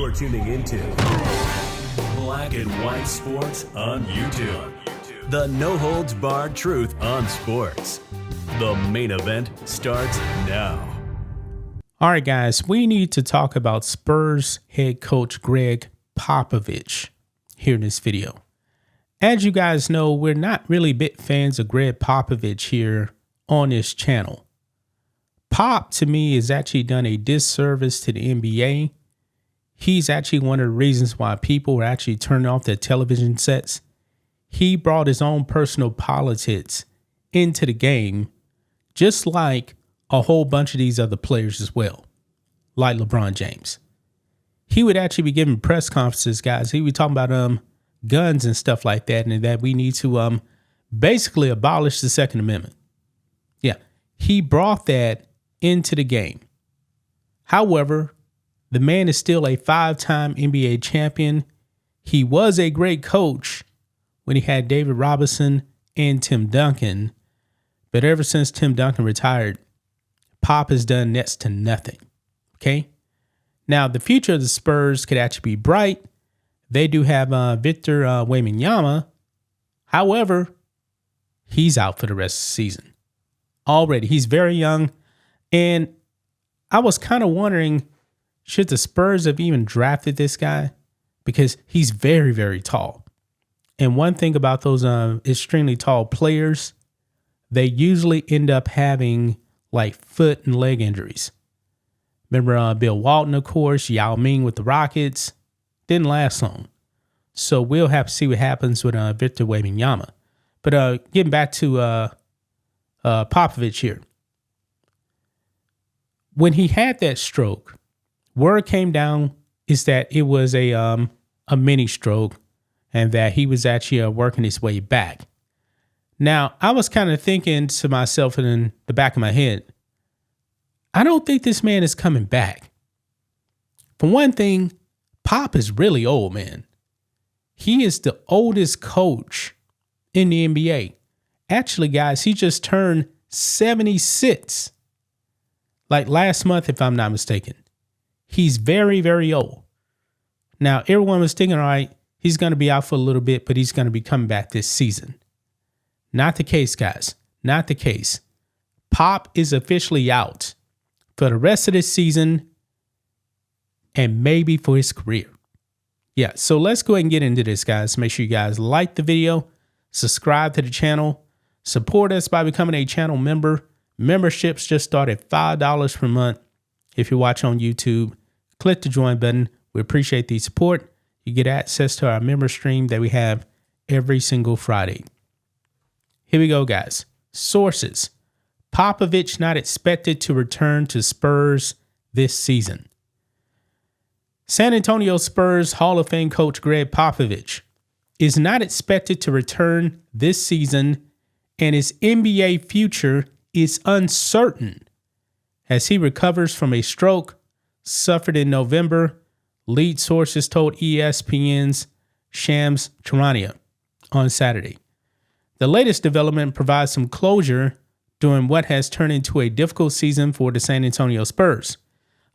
You're tuning into Black and White Sports on YouTube. The no-holds-barred truth on sports. The main event starts now. All right, guys, we need to talk about Spurs head coach Gregg Popovich here in this video. As you guys know, we're not really big fans of Gregg Popovich here on this channel. Pop, to me, has actually done a disservice to the NBA. He's actually one of the reasons why people are actually turning off their television sets. He brought his own personal politics into the game, just like a whole bunch of these other players as well, like LeBron James. He would actually be giving press conferences, guys. He would be talking about guns and stuff like that, and that we need to basically abolish the Second Amendment. Yeah, he brought that into the game. However, the man is still a 5-time NBA champion. He was a great coach when he had David Robinson and Tim Duncan. But ever since Tim Duncan retired, Pop has done next to nothing. Okay? Now, the future of the Spurs could actually be bright. They do have Victor Wembanyama. However, he's out for the rest of the season. Already, he's very young. And I was kind of wondering, should the Spurs have even drafted this guy? Because he's very, very tall. And one thing about those extremely tall players, they usually end up having like foot and leg injuries. Remember Bill Walton, of course, Yao Ming with the Rockets. Didn't last long. So we'll have to see what happens with Victor Wembanyama. But getting back to Popovich here. When he had that stroke, word came down is that it was a mini stroke and that he was actually working his way back. Now, I was kind of thinking to myself in the back of my head, I don't think this man is coming back. For one thing, Pop is really old, man. He is the oldest coach in the NBA. Actually, guys, he just turned 76. Like last month, if I'm not mistaken. He's very, very old. Now, everyone was thinking, all right, he's going to be out for a little bit, but he's going to be coming back this season. Not the case, guys. Not the case. Pop is officially out for the rest of this season and maybe for his career. Yeah, so let's go ahead and get into this, guys. Make sure you guys like the video, subscribe to the channel, support us by becoming a channel member. Memberships just start at $5 per month. If you watch on YouTube, click the join button. We appreciate the support. You get access to our member stream that we have every single Friday. Here we go, guys. Sources. Popovich not expected to return to Spurs this season. San Antonio Spurs Hall of Fame coach Gregg Popovich is not expected to return this season, and his NBA future is uncertain as he recovers from a stroke suffered in November, lead sources told ESPN's Shams Charania on Saturday. The latest development provides some closure during what has turned into a difficult season for the San Antonio Spurs,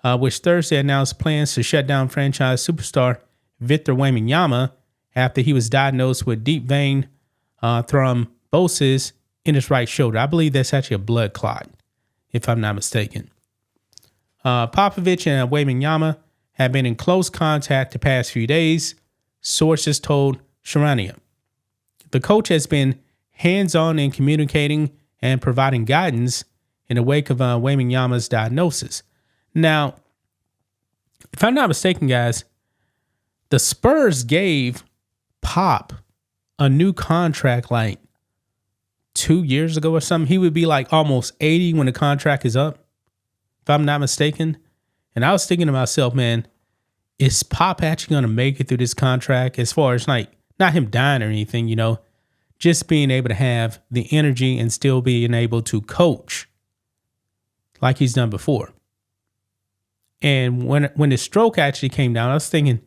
which Thursday announced plans to shut down franchise superstar Victor Wembanyama after he was diagnosed with deep vein thrombosis in his right shoulder. I believe that's actually a blood clot, if I'm not mistaken. Popovich and Wembanyama have been in close contact the past few days, sources told Charania. The coach has been hands-on in communicating and providing guidance in the wake of Wembanyama's diagnosis. Now, if I'm not mistaken, guys, the Spurs gave Pop a new contract like 2 years ago or something. He would be like almost 80 when the contract is up, if I'm not mistaken. And I was thinking to myself, man, is Pop actually going to make it through this contract as far as like not him dying or anything, you know, just being able to have the energy and still being able to coach like he's done before. And when the stroke actually came down, I was thinking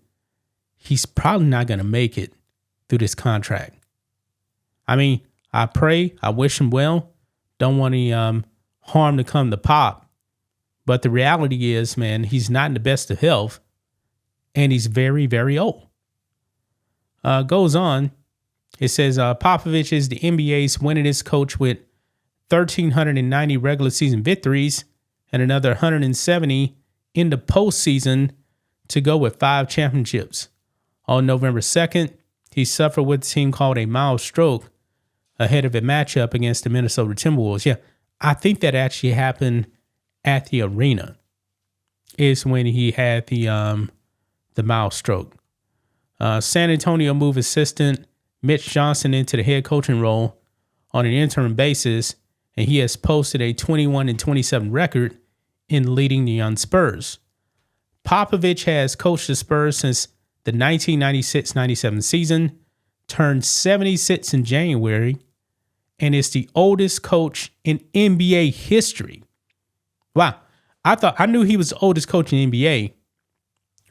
he's probably not going to make it through this contract. I mean, I pray, I wish him well. Don't want any harm to come to Pop. But the reality is, man, he's not in the best of health. and he's very, very old. Goes on, it says Popovich is the NBA's winningest coach with 1,390 regular season victories and another 170 in the postseason to go with 5 championships. On November 2nd, he suffered what the team called a mild stroke ahead of a matchup against the Minnesota Timberwolves. Yeah, I think that actually happened at the arena. Is when he had the mild stroke. San Antonio moved assistant Mitch Johnson into the head coaching role on an interim basis, and he has posted a 21-27 record in leading the young Spurs. Popovich has coached the Spurs since the 1996-97 season, turned 76 in January, and is the oldest coach in NBA history. Wow. I knew he was the oldest coach in NBA,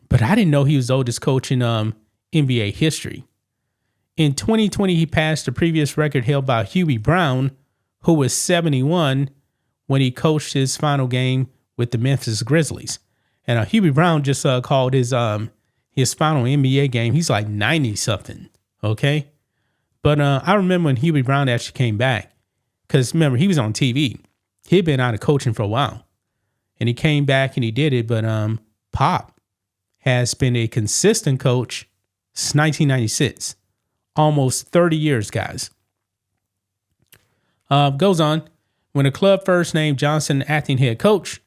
but I didn't know he was the oldest coach in NBA history. In 2020, he passed the previous record held by Hubie Brown, who was 71 when he coached his final game with the Memphis Grizzlies. And Hubie Brown just called his final NBA game. He's like 90 something. Okay. But I remember when Hubie Brown actually came back, because remember, he was on TV. He'd been out of coaching for a while. And he came back and he did it. But Pop has been a consistent coach since 1996. Almost 30 years, guys. Goes on. When the club first named Johnson acting head coach,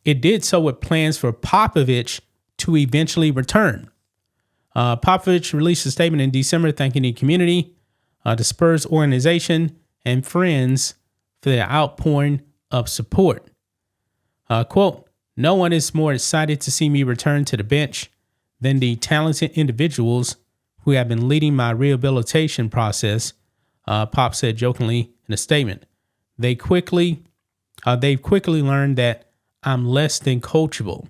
it did so with plans for Popovich to eventually return. Popovich released a statement in December thanking the community, the Spurs organization, and friends for their outpouring of support. Quote, "No one is more excited to see me return to the bench than the talented individuals who have been leading my rehabilitation process," Pop said jokingly in a statement. They've quickly learned that I'm less than coachable.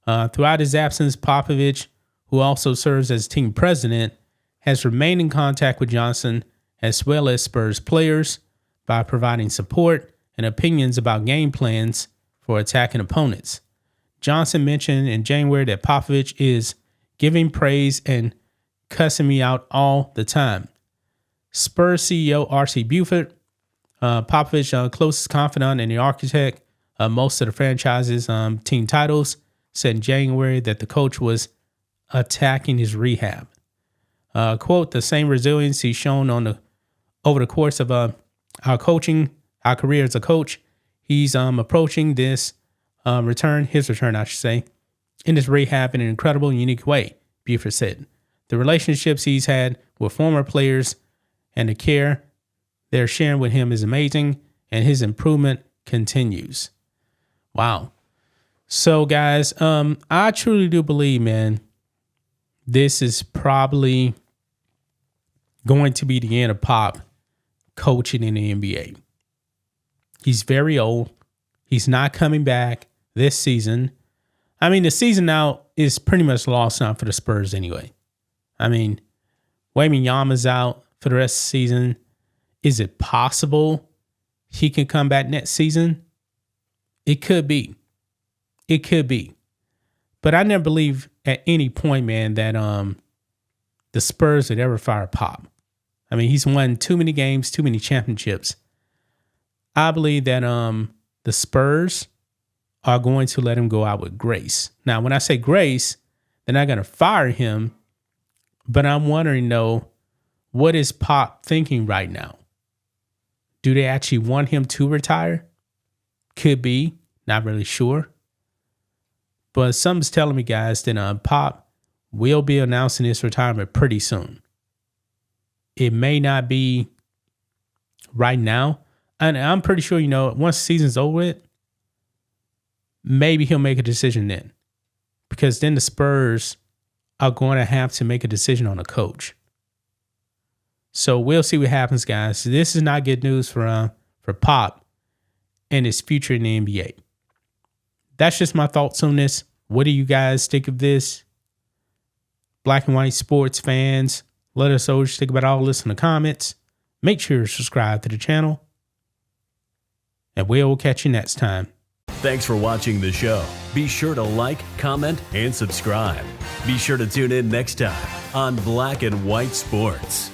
Throughout his absence, Popovich, who also serves as team president, has remained in contact with Johnson as well as Spurs players by providing support and opinions about game plans for attacking opponents. Johnson mentioned in January that Popovich is giving praise and cussing me out all the time. Spurs CEO R.C. Buford, Popovich's closest confidant and the architect of most of the franchise's team titles, said in January that the coach was attacking his rehab. Quote, "The same resilience he's shown over the course of our career as a coach, he's approaching his return, in this rehab in an incredible and unique way," Buford said. "The relationships he's had with former players and the care they're sharing with him is amazing, and his improvement continues." Wow. So, guys, I truly do believe, man, this is probably going to be the end of Pop coaching in the NBA. He's very old. He's not coming back this season. I mean, the season now is pretty much lost now for the Spurs anyway. I mean, Wembanyama's out for the rest of the season. Is it possible he can come back next season? It could be. It could be. But I never believe at any point, man, that the Spurs would ever fire Pop. I mean, he's won too many games, too many championships. I believe that the Spurs are going to let him go out with grace. Now, when I say grace, they're not going to fire him. But I'm wondering, though, what is Pop thinking right now? Do they actually want him to retire? Could be. Not really sure. But something's telling me, guys, that Pop will be announcing his retirement pretty soon. It may not be right now. And I'm pretty sure, once the season's over with, maybe he'll make a decision then. Because then the Spurs are going to have to make a decision on a coach. So we'll see what happens, guys. This is not good news for Pop and his future in the NBA. That's just my thoughts on this. What do you guys think of this? Black and white sports fans, let us know what you think about all this in the comments. Make sure to subscribe to the channel. And we'll catch you next time. Thanks for watching the show. Be sure to like, comment, and subscribe. Be sure to tune in next time on Black and White Sports.